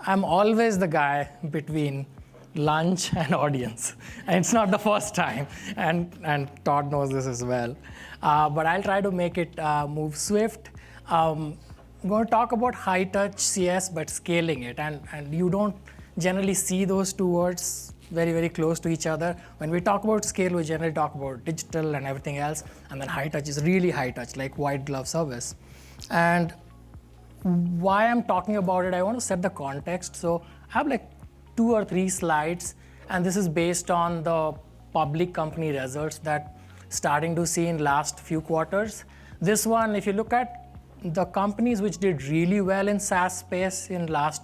I'm always the guy between lunch and audience. And it's not the first time, and Todd knows this as well. But I'll try to make it move swift. I'm going to talk about high-touch CS, but scaling it. And you don't generally see those two words very, very close to each other. When we talk about scale, we generally talk about digital and everything else. And then high-touch is really high-touch, like white glove service. And why I'm talking about it, I want to set the context. So I have like 2 or 3 slides, and this is based on the public company results that starting to see in last few quarters. This one, if you look at the companies which did really well in SaaS space in last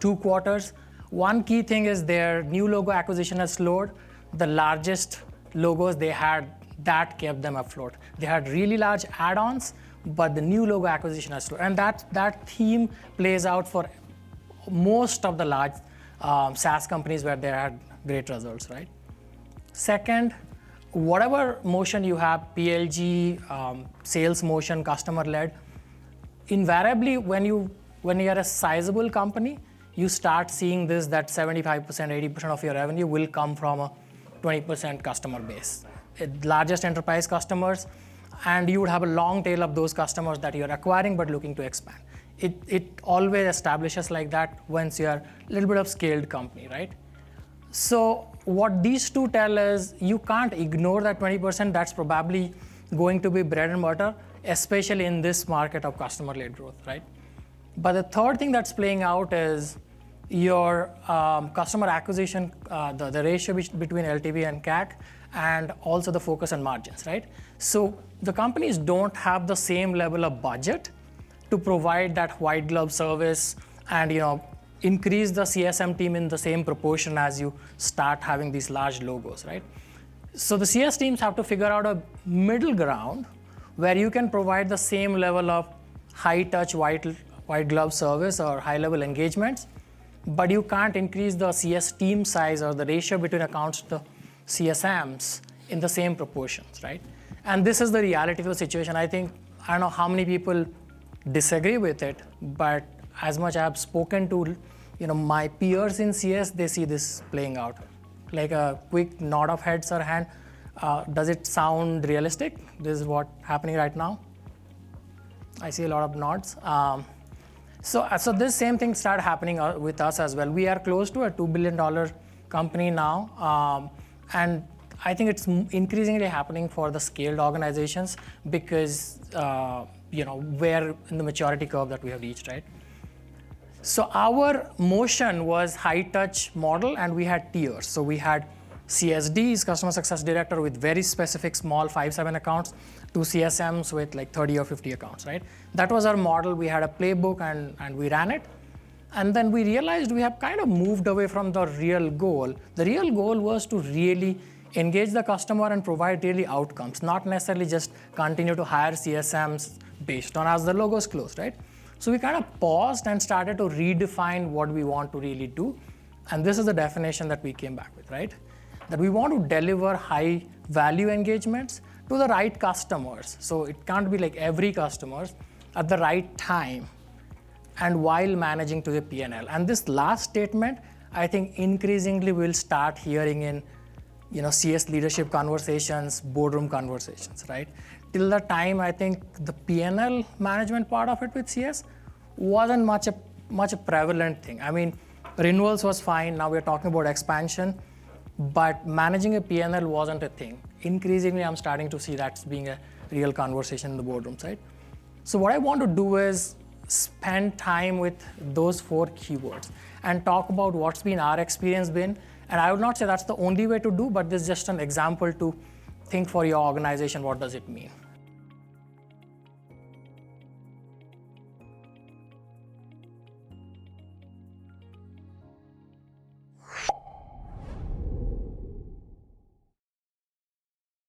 2 quarters, one key thing is their new logo acquisition has slowed. The largest logos they had, that kept them afloat. They had really large add-ons, but the new logo acquisition has slowed. And that theme plays out for most of the large SaaS companies where they had great results, right? Second, whatever motion you have, PLG, sales motion, customer-led, invariably when you are a sizable company, you start seeing this, that 75%, 80% of your revenue will come from a 20% customer base. Largest enterprise customers, and you would have a long tail of those customers that you're acquiring but looking to expand. It always establishes like that once you're a little bit of scaled company, right? So what these two tell is you can't ignore that 20%. That's probably going to be bread and butter, especially in this market of customer-led growth, right? But the third thing that's playing out is your customer acquisition, the ratio between LTV and CAC, and also the focus on margins, right? So the companies don't have the same level of budget to provide that white glove service and increase the CSM team in the same proportion as you start having these large logos, right? So the CS teams have to figure out a middle ground where you can provide the same level of high-touch white glove service or high-level engagements, but you can't increase the CS team size or the ratio between accounts to CSMs in the same proportions, right? And this is the reality of the situation. I don't know how many people disagree with it, but as much I have spoken to my peers in CS, they see this playing out. Like a quick nod of heads or hand, does it sound realistic? This is what's happening right now. I see a lot of nods. So this same thing started happening with us as well. We are close to a $2 billion company now, and I think it's increasingly happening for the scaled organizations because where in the maturity curve that we have reached, right? So our motion was high-touch model, and we had tiers. So we had CSDs, customer success director, with very specific small 5-7 accounts, to CSMs with like 30 or 50 accounts, right? That was our model. We had a playbook and we ran it. And then we realized we have kind of moved away from the real goal. The real goal was to really engage the customer and provide really outcomes, not necessarily just continue to hire CSMs based on as the logos closed, right? So we kind of paused and started to redefine what we want to really do. And this is the definition that we came back with, right? That we want to deliver high value engagements to the right customers. So it can't be like every customer at the right time and while managing to the P&L. And this last statement, I think increasingly we'll start hearing in CS leadership conversations, boardroom conversations, right? Till the time, I think the P&L management part of it with CS wasn't much a prevalent thing. I mean, renewals was fine. Now we're talking about expansion, but managing a P&L wasn't a thing. Increasingly, I'm starting to see that being a real conversation in the boardrooms, right? So what I want to do is spend time with those 4 keywords and talk about what's been our experience been. And I would not say that's the only way to do, but this is just an example to think for your organization, what does it mean?